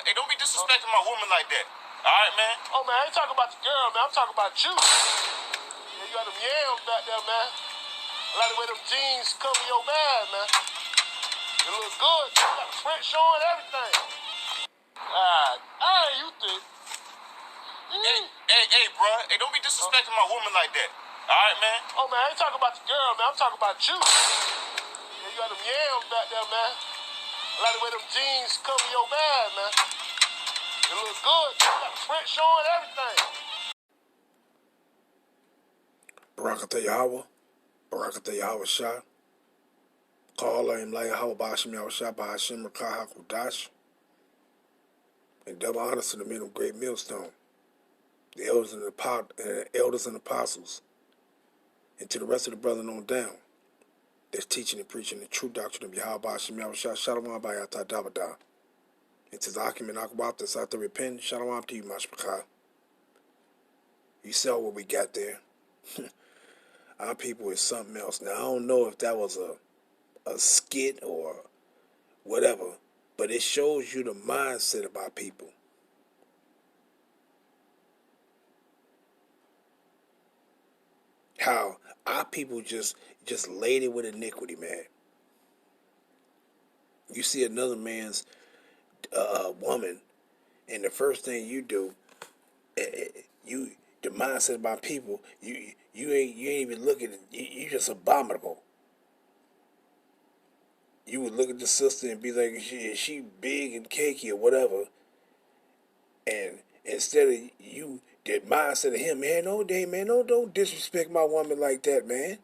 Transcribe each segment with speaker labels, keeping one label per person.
Speaker 1: Hey, don't be disrespecting my woman like that. All right, man?
Speaker 2: Oh, man, I ain't talking about the girl, man. I'm talking about you. Yeah, you got them yams back there, man. I like the way them jeans cover your bag, man. It look good. You got the print showing everything. You think.
Speaker 1: Hey, bro. Hey, don't be disrespecting my woman like that. All right, man?
Speaker 2: Oh, man, I ain't talking about the girl, man. I'm talking about you. Yeah, you got them yams back there, man. I like the way them jeans cover your bag, man. It look good. You got the print showing everything.
Speaker 3: Barakatah Yahweh, Barakatah Yahweh Shah, Kala Imlaya Hawa Bashim Yahweh Shah, Bahashim Rakah HaKudash, and double honors to the men of Great Millstone, the elders and apostles, and to the rest of the brethren on down that's teaching and preaching the true doctrine of Yahweh Bashim Yahweh Shah, Shalom Bayatah Dabada, and to Zakim and Akwab that's out there repent, Shalom to you, Mashpachah. You saw what we got there. Our people is something else. Now, I don't know if that was a skit or whatever, but it shows you the mindset of our people. How our people just laden with iniquity, man. You see another man's woman, and the first thing you do, the mindset of our people, you ain't even looking at you just abominable. You would look at the sister and be like, she big and cakey or whatever, and instead of you, the mindset of him, man, don't disrespect my woman like that, man.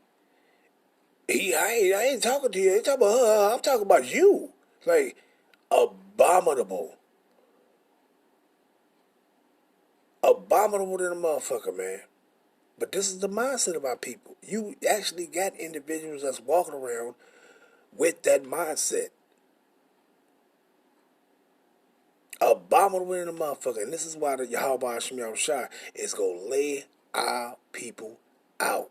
Speaker 3: I ain't talking to you. I ain't talking about her. I'm talking about you. Like, abominable. Abominable than a motherfucker, man. But this is the mindset of our people. You actually got individuals that's walking around with that mindset. Abominable than a motherfucker. And this is why the Yahweh Hashem Yahushua is going to lay our people out.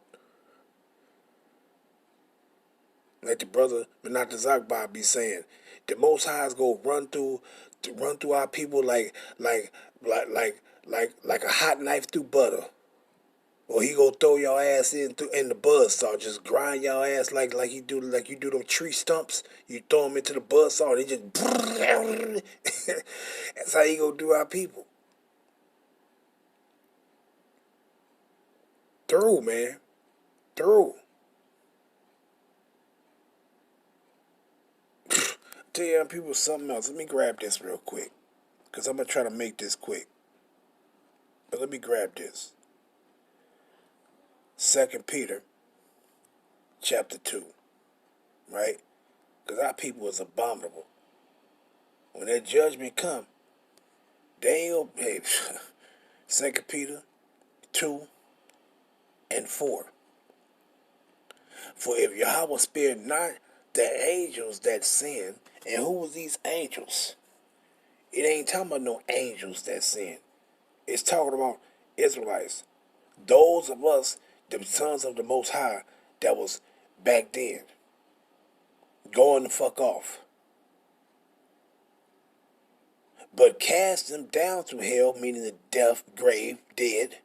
Speaker 3: Like the brother Menachem Zakbar be saying, the Most High is gonna run through our people like a hot knife through butter, or he gonna throw your ass in the buzzsaw, just grind your ass like you do them tree stumps. You throw them into the buzzsaw, and they just that's how he gonna do our people. Through, man, through. Tell you people something else. Let me grab this real quick, because I'm going to try to make this quick. But let me grab this. 2 Peter chapter 2. Right? Because our people is abominable. When that judgment come, they ain't gonna... 2 Peter 2 and 4. For if Yahweh spared not the angels that sinned, and who was these angels? It ain't talking about no angels that sin. It's talking about Israelites. Those of us, the sons of the Most High, that was back then. Going the fuck off. But cast them down to hell, meaning the death, grave, dead,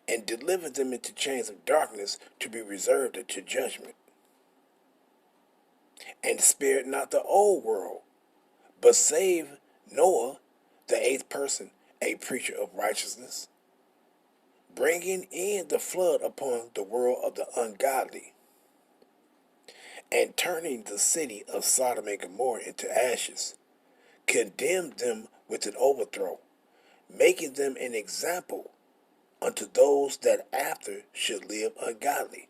Speaker 3: and delivered them into chains of darkness to be reserved unto judgment. And spared not the old world, but saved Noah, the 8th person, a preacher of righteousness, bringing in the flood upon the world of the ungodly, and turning the city of Sodom and Gomorrah into ashes, condemned them with an overthrow, making them an example unto those that after should live ungodly.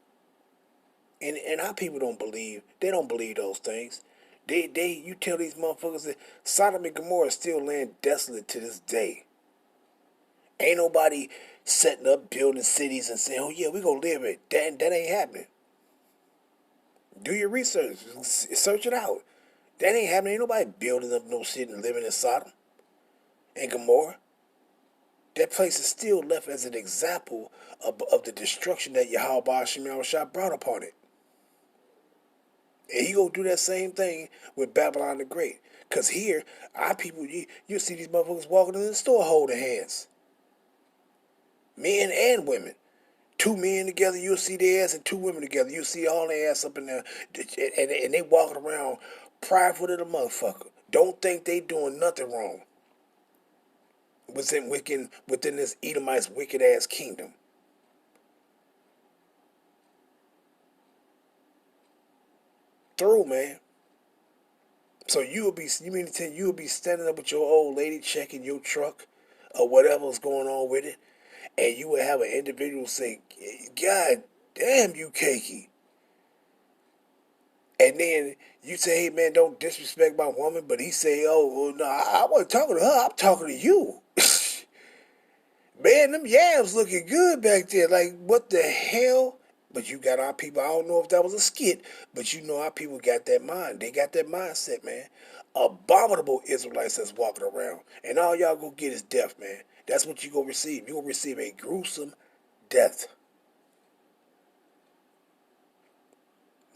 Speaker 3: And our people don't believe those things. You tell these motherfuckers that Sodom and Gomorrah is still laying desolate to this day. Ain't nobody setting up, building cities and saying, oh yeah, we gonna live it. That ain't happening. Do your research. Search it out. That ain't happening. Ain't nobody building up no shit and living in Sodom and Gomorrah. That place is still left as an example of the destruction that Yahweh Hashem Yahushua brought upon it. And he gonna do that same thing with Babylon the Great. Cause here, our people, you see these motherfuckers walking in the store holding hands. Men and women. Two men together, you'll see their ass, and two women together, you'll see all their ass up in there. And they walking around prideful to the motherfucker. Don't think they doing nothing wrong within this Edomite's wicked ass kingdom. Through, man. So you mean to tell you'll be standing up with your old lady checking your truck or whatever's going on with it, and you would have an individual say, God damn you, Cakey. And then you say, hey man, don't disrespect my woman, but he say, oh, well, no, I wasn't talking to her, I'm talking to you. Man, them yams looking good back there. Like, what the hell? But you got our people, I don't know if that was a skit, but you know our people got that mind. They got that mindset, man. Abominable Israelites that's walking around. And all y'all gonna get is death, man. That's what you gonna receive. You gonna receive a gruesome death.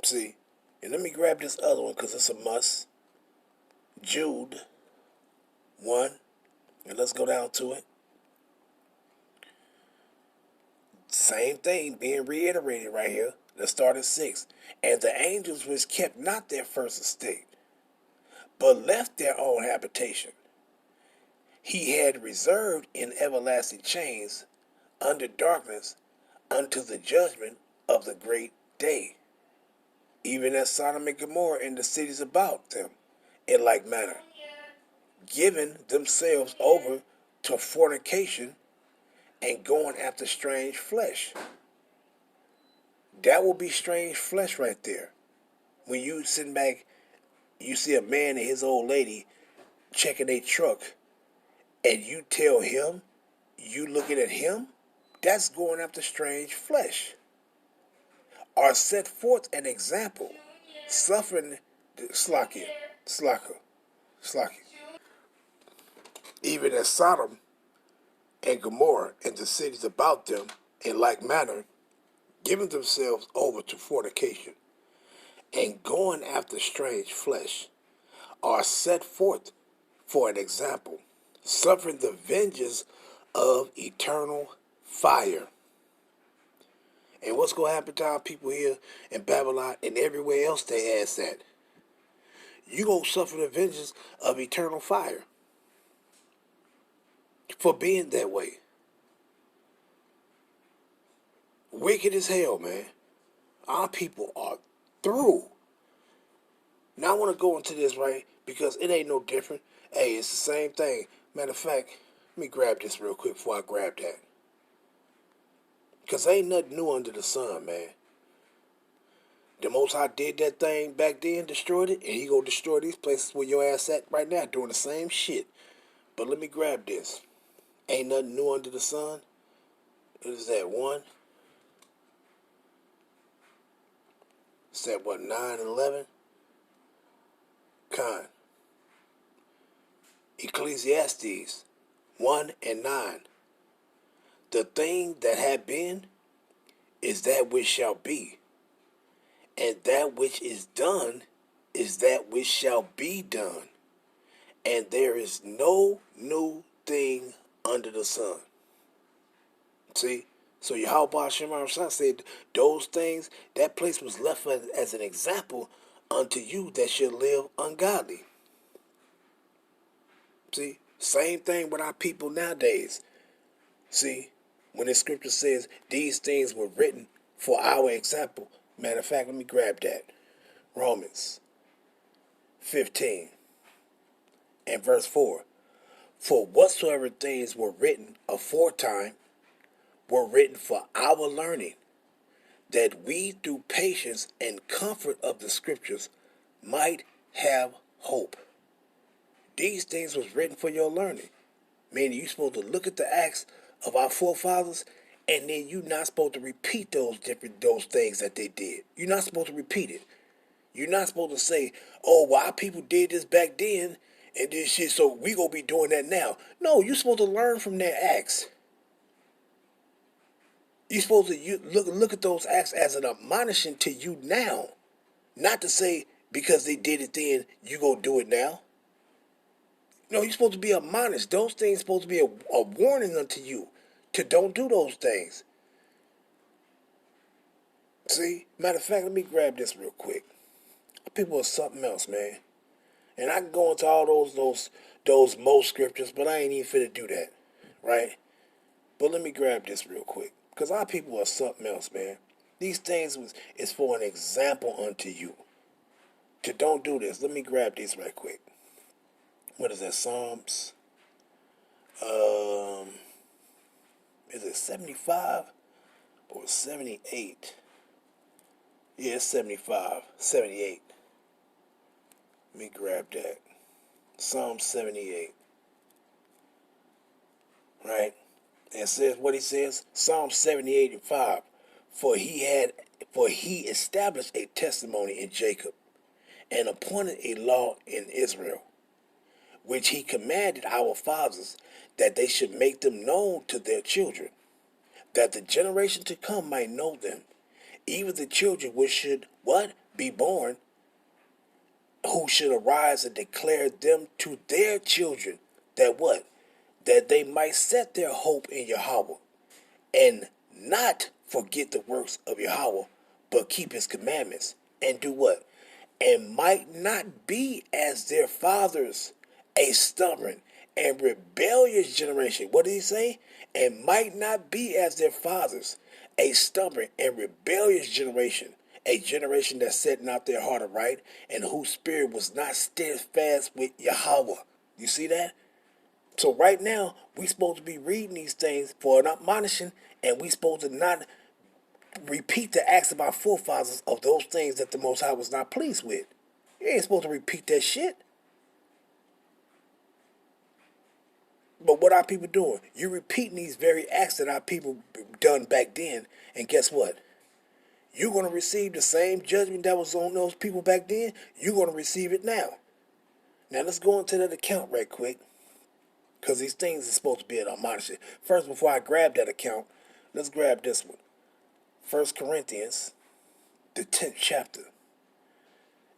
Speaker 3: See? And let me grab this other one because it's a must. Jude 1. And let's go down to it. Same thing being reiterated right here. Let's start at 6. And the angels which kept not their first estate, but left their own habitation, he had reserved in everlasting chains under darkness unto the judgment of the great day, even as Sodom and Gomorrah and the cities about them, in like manner, giving themselves over to fornication and going after strange flesh. That will be strange flesh right there. When you sitting back, you see a man and his old lady checking a truck, and you tell him, you looking at him, that's going after strange flesh. Are set forth an example, suffering slacker, even as Sodom and Gomorrah and the cities about them, in like manner, giving themselves over to fornication and going after strange flesh, are set forth for an example, suffering the vengeance of eternal fire. And what's going to happen to our people here in Babylon and everywhere else they ask that? You going to suffer the vengeance of eternal fire for being that way. Wicked as hell, man. Our people are through. Now I want to go into this, right? Because it ain't no different. Hey, it's the same thing. Matter of fact, let me grab this real quick before I grab that. Because ain't nothing new under the sun, man. The Most High did that thing back then, destroyed it, and he gonna destroy these places where your ass at right now doing the same shit. But let me grab this. Ain't nothing new under the sun. What is that, 1? It's at what, 9 and 11? Con. Ecclesiastes 1 and 9. The thing that had been is that which shall be, and that which is done is that which shall be done, and there is no new thing under the sun. See? So Yahweh Shema said those things, that place was left as an example unto you that shall live ungodly. See? Same thing with our people nowadays. See? When the scripture says these things were written for our example. Matter of fact, let me grab that. Romans 15 and verse 4. For whatsoever things were written aforetime were written for our learning, that we through patience and comfort of the scriptures might have hope. These things was written for your learning. Meaning you're supposed to look at the acts of our forefathers, and then you're not supposed to repeat those things that they did. You're not supposed to repeat it. You're not supposed to say, oh, well, our people did this back then and this shit, so we gonna be doing that now. No, you're supposed to learn from their acts. You're supposed to look at those acts as an admonition to you now. Not to say because they did it then, you go do it now. No, you're supposed to be admonished. Those things supposed to be a warning unto you to don't do those things. See? Matter of fact, let me grab this real quick. People are something else, man. And I can go into all those most scriptures, but I ain't even finna do that. Right? But let me grab this real quick. Because our people are something else, man. These things is for an example unto you. To don't do this. Let me grab these right quick. What is that? Psalms? Is it 75 or 78? Yeah, it's 75. 78. Let me grab that. Psalm 78. Right? And it says what he says? Psalm 78 and 5. For he established a testimony in Jacob and appointed a law in Israel, which he commanded our fathers that they should make them known to their children, that the generation to come might know them, even the children which should what? Be born, who should arise and declare them to their children, that what? That they might set their hope in Yahweh, and not forget the works of Yahweh, but keep his commandments, and do what? And might not be as their fathers, a stubborn and rebellious generation. What did he say? And might not be as their fathers, a stubborn and rebellious generation, a generation that set not their heart aright, and whose spirit was not steadfast with Yahweh. You see that? So right now, we supposed to be reading these things for an admonition, and we supposed to not repeat the acts of our forefathers of those things that the Most High was not pleased with. You ain't supposed to repeat that shit. But what our people doing? You repeating these very acts that our people done back then, and guess what? You're going to receive the same judgment that was on those people back then. You're going to receive it now. Now let's go into that account right quick, because these things are supposed to be an admonition. First, before I grab that account, let's grab this one. 1 Corinthians, the 10th chapter.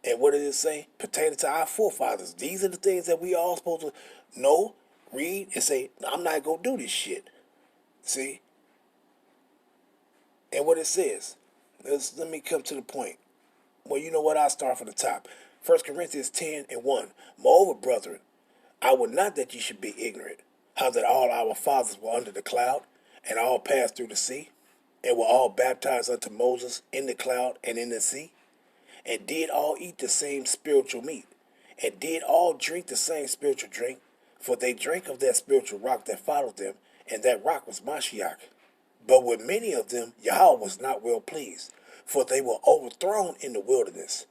Speaker 3: And what does it say? Pertaining to our forefathers. These are the things that we all supposed to know, read, and say, I'm not going to do this shit. See? And what it says. Let me come to the point. Well, you know what? I'll start from the top. 1 Corinthians 10 and 1. Moreover, brethren, I would not that ye should be ignorant, how that all our fathers were under the cloud, and all passed through the sea, and were all baptized unto Moses in the cloud and in the sea, and did all eat the same spiritual meat, and did all drink the same spiritual drink, for they drank of that spiritual rock that followed them, and that rock was Mashiach. But with many of them Yahweh was not well pleased, for they were overthrown in the wilderness.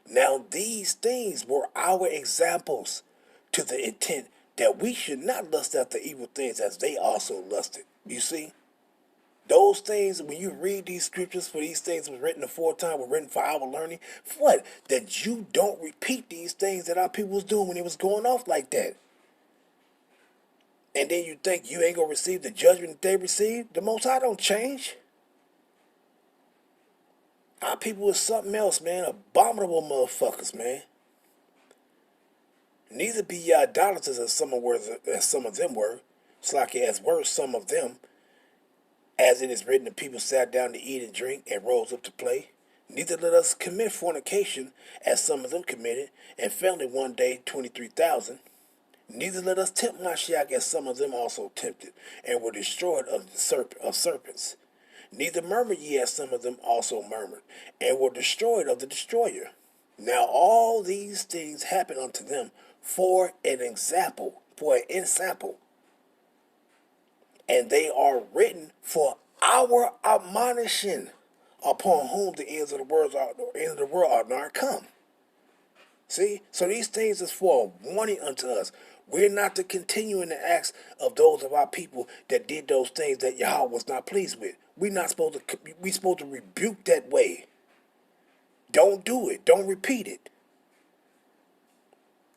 Speaker 3: Now these things were our examples, to the intent that we should not lust after evil things as they also lusted. You see? Those things, when you read these scriptures, for these things was written aforetime, were written for our learning. For what? That you don't repeat these things that our people was doing when it was going off like that. And then you think you ain't going to receive the judgment that they received? The Most High don't change. Our people is something else, man. Abominable motherfuckers, man. Neither be ye idolaters as some of them were. It's like as were some of them. As it is written, the people sat down to eat and drink and rose up to play. Neither let us commit fornication, as some of them committed, and found in one day 23,000. Neither let us tempt Mashiach, as some of them also tempted, and were destroyed of serpents. Neither murmur ye, as some of them also murmured, and were destroyed of the destroyer. Now all these things happen unto them for an example, and they are written for our admonition, upon whom the ends of the world are not come. See? So these things is for a warning unto us. We're not to continue in the acts of those of our people that did those things that Yahweh was not pleased with. We're supposed to rebuke that way. Don't do it. Don't repeat it.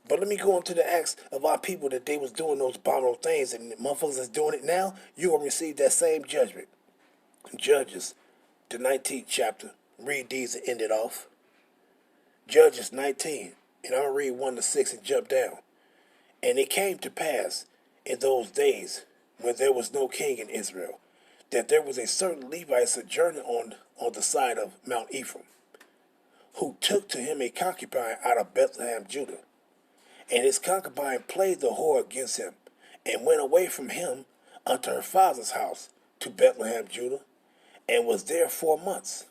Speaker 3: But let me go into the acts of our people that they was doing those abominable things, and the motherfuckers that's doing it now, you're going to receive that same judgment. Judges, the 19th chapter. Read these and end it off. Judges 19, and I'll read 1 to 6 and jump down. And it came to pass in those days, when there was no king in Israel, that there was a certain Levite sojourning on the side of Mount Ephraim, who took to him a concubine out of Bethlehem, Judah. And his concubine played the whore against him, and went away from him unto her father's house to Bethlehem, Judah, and was there 4 months.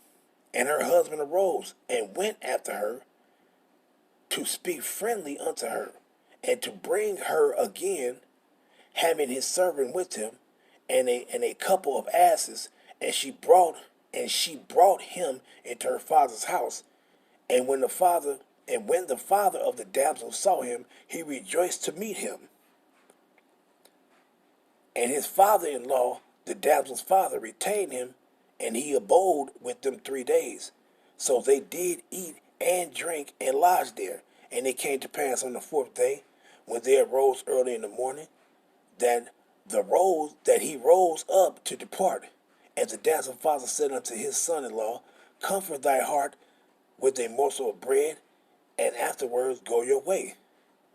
Speaker 3: And her husband arose and went after her to speak friendly unto her, and to bring her again, having his servant with him, and a couple of asses, and she brought him into her father's house. And when the father of the damsel saw him, he rejoiced to meet him. And his father-in-law, the damsel's father, retained him, and he abode with them 3 days. So they did eat and drink and lodged there. And it came to pass on the 4th day, when they arose early in the morning, that he rose up to depart. And the damsel's father said unto his son-in-law, Comfort thy heart with a morsel of bread, and afterwards go your way.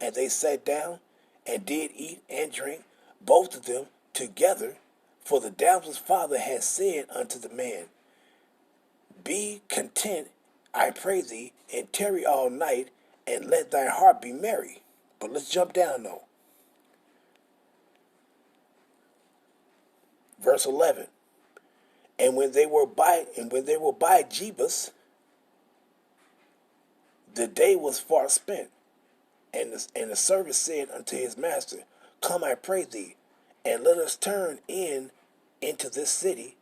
Speaker 3: And they sat down and did eat and drink, both of them together. For the damsel's father had said unto the man, Be content, I pray thee, and tarry all night, and let thy heart be merry. But let's jump down though. Verse 11. And when they were by Jebus, the day was far spent, and the servant said unto his master, Come, I pray thee, and let us turn into this city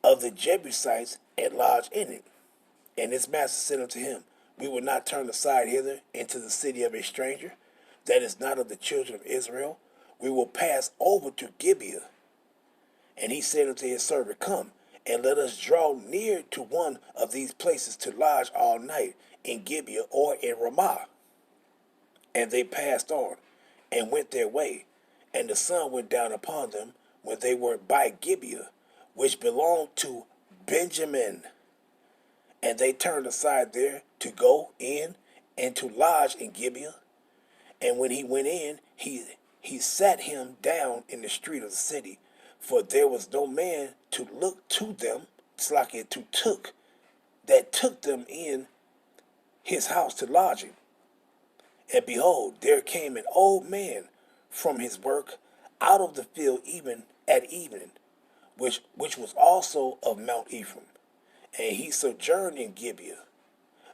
Speaker 3: of the Jebusites, and lodge in it. And his master said unto him, We will not turn aside hither into the city of a stranger, that is not of the children of Israel. We will pass over to Gibeah. And he said unto his servant, Come, and let us draw near to one of these places to lodge all night, in Gibeah or in Ramah. And they passed on, and went their way. And the sun went down upon them, when they were by Gibeah, which belonged to Benjamin. And they turned aside there to go in, and to lodge in Gibeah. And when he went in, he sat him down in the street of the city, for there was no man to look to them, that took them in his house to lodging. And behold, there came an old man from his work out of the field even at evening, which was also of Mount Ephraim, and he sojourned in Gibeah.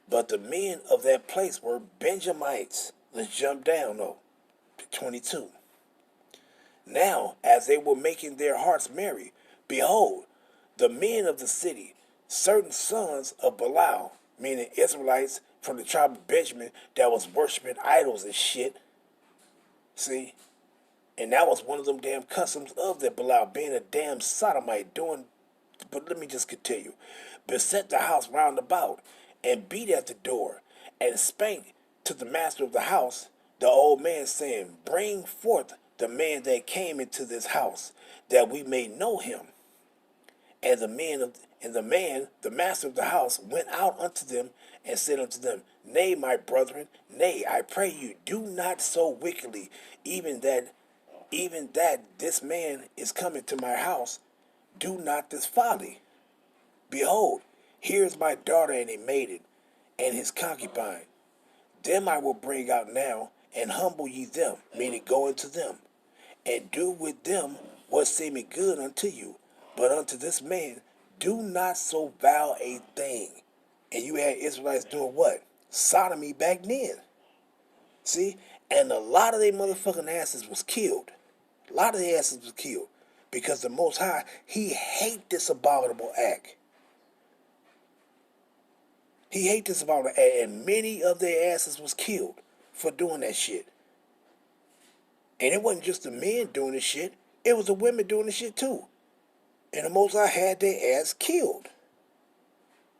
Speaker 3: But the men of that place were Benjamites. Let's jump down though to 22. Now, as they were making their hearts merry, behold, the men of the city, certain sons of Belial, meaning Israelites from the tribe of Benjamin, that was worshiping idols and shit. See? And that was one of them damn customs of that Belial, being a damn sodomite, but let me just continue. Beset the house round about, and beat at the door, and spake to the master of the house, the old man, saying, Bring forth the man that came into this house, that we may know him. And the master of the house, went out unto them, and said unto them, Nay, my brethren, nay, I pray you, do not so wickedly, even that this man is coming to my house, do not this folly. Behold, here is my daughter and a maiden, and his concubine. Them I will bring out now, and humble ye them, meaning go into them, and do with them what seemeth good unto you. But unto this man, do not so vow a thing. And you had Israelites doing what? Sodomy back then. See? And a lot of their motherfucking asses was killed. A lot of their asses was killed. Because the Most High, he hate this abominable act. He hate this abominable act. And many of their asses was killed for doing that shit. And it wasn't just the men doing this shit. It was the women doing this shit too. And the Most High had their ass killed.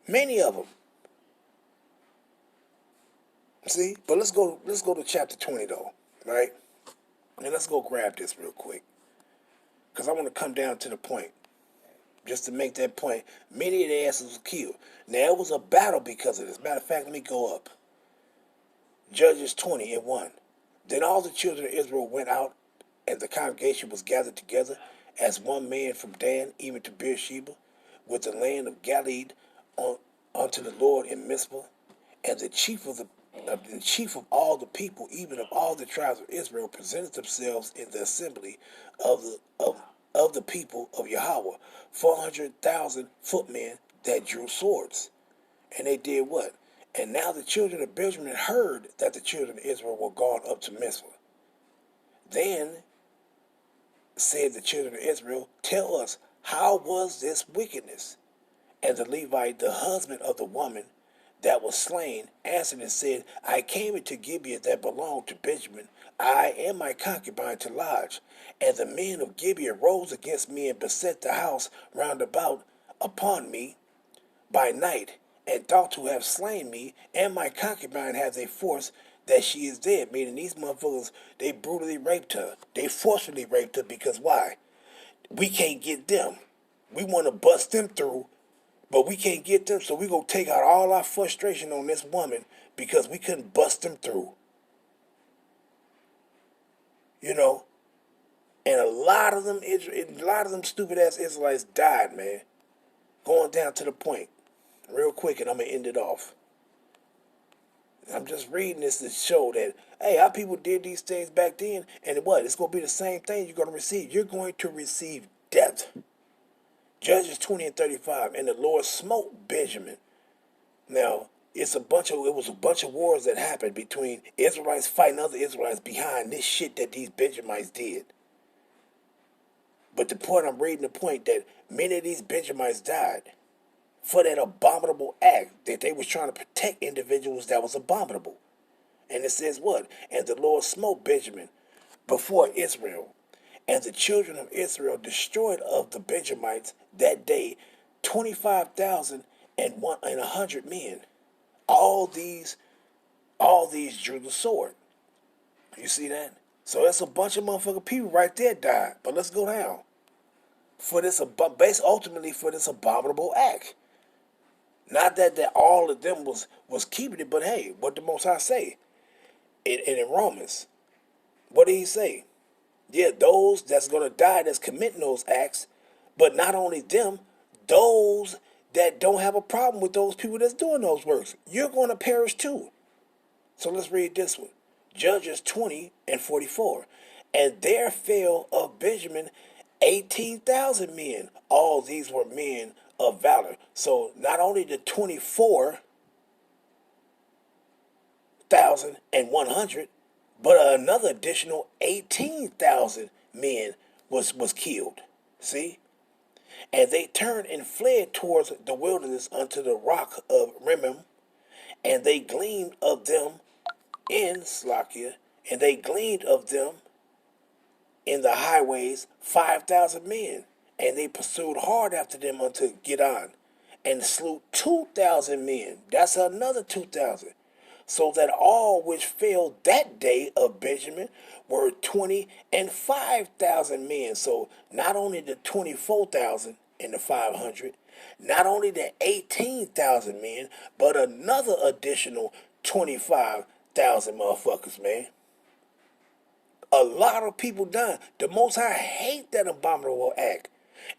Speaker 3: Many of them. See? But let's go to chapter 20 though. Right? And let's go grab this real quick. Because I want to come down to the point. Just to make that point. Many of their asses were killed. Now it was a battle because of this. Matter of fact, let me go up. Judges 20:1. Then all the children of Israel went out, and the congregation was gathered together as one man from Dan even to Beersheba, with the land of Galilee unto the Lord in Mizpah. And the chief of all the people, even of all the tribes of Israel, presented themselves in the assembly of the people of Yahweh, 400,000 footmen that drew swords. And they did what? And now the children of Benjamin heard that the children of Israel were gone up to Mizpah. Then said the children of Israel, tell us, how was this wickedness? And the Levite, the husband of the woman that was slain, answered and said, I came into Gibeah that belonged to Benjamin, I and my concubine to lodge. And the men of Gibeah rose against me and beset the house round about upon me by night, and thought to have slain me, and my concubine has a force that she is dead. Meaning these motherfuckers, they brutally raped her. They forcefully raped her because why? We can't get them. We want to bust them through, but we can't get them, so we gonna take out all our frustration on this woman because we couldn't bust them through. You know? And a lot of them stupid ass Israelites died, man. Going down to the point. Real quick, and I'm going to end it off. I'm just reading this to show that, hey, our people did these things back then, and what? It's going to be the same thing you're going to receive. You're going to receive death. Judges 20:35, and the Lord smote Benjamin. Now, it was a bunch of wars that happened between Israelites fighting other Israelites behind this shit that these Benjamites did. But I'm reading the point that many of these Benjamites died for that abominable act that they was trying to protect individuals that was abominable. And it says what? And the Lord smote Benjamin before Israel. And the children of Israel destroyed of the Benjamites that day 25,100 men. All these drew the sword. You see that? So that's a bunch of motherfucking people right there died. But let's go down. Ultimately for this abominable act. Not that all of them was keeping it, but hey, what the Most High say? In Romans, what did he say? Yeah, those that's going to die that's committing those acts, but not only them, those that don't have a problem with those people that's doing those works. You're going to perish too. So let's read this one. Judges 20:44. And there fell of Benjamin 18,000 men. All these were men of valor. So not only the 24,100, but another additional 18,000 men was killed. See? And they turned and fled towards the wilderness unto the rock of Rimmon, and they gleaned of them in Slakia, and they gleaned of them in the highways 5,000 men. And they pursued hard after them unto Gidon, and slew 2,000 men. That's another 2,000. So that all which fell that day of Benjamin were 25,000 men. So not only the 24,000 and the 500, not only the 18,000 men, but another additional 25,000 motherfuckers, man. A lot of people dying. The Most High hate that abominable act.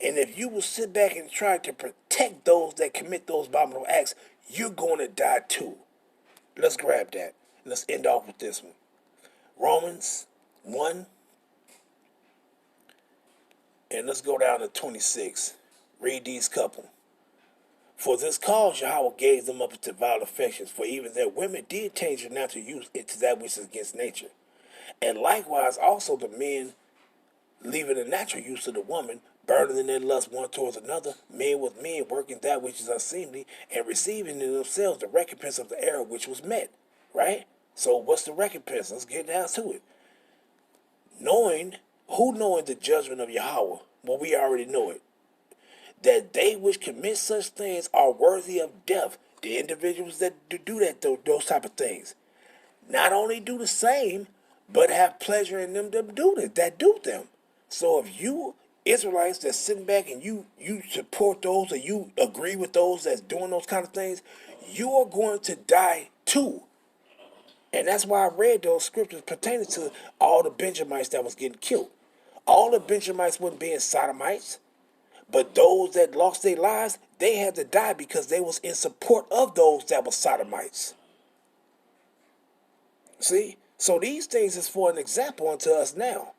Speaker 3: And if you will sit back and try to protect those that commit those abominable acts, you're going to die too. Let's grab that. Let's end off with this one. Romans 1. And let's go down to 26. Read these couple. For this cause Yahweh gave them up to vile affections, for even their women did change their natural use into that which is against nature. And likewise also the men, leaving the natural use of the woman, burning in their lust one towards another, men with men working that which is unseemly, and receiving in themselves the recompense of the error which was met. Right? So what's the recompense? Let's get down to it. Knowing the judgment of Yahweh? Well, we already know it. That they which commit such things are worthy of death. The individuals that do that, those type of things, not only do the same, but have pleasure in them that do them. So if you Israelites that's sitting back and you support those, or you agree with those that's doing those kind of things, you are going to die too. And that's why I read those scriptures pertaining to all the Benjamites that was getting killed. All the Benjamites weren't being sodomites, but those that lost their lives, they had to die because they was in support of those that were sodomites. See? So these things is for an example unto us now.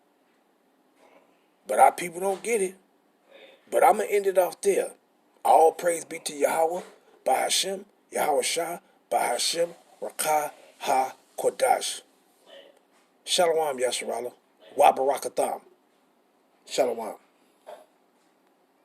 Speaker 3: But our people don't get it. But I'm going to end it off there. All praise be to Yahweh, Bahashem, Yahweh Shah, Bahashem, Rakah, Ha, Kodash. Shalom, Yasharallah. Wa Barakatham. Shalom.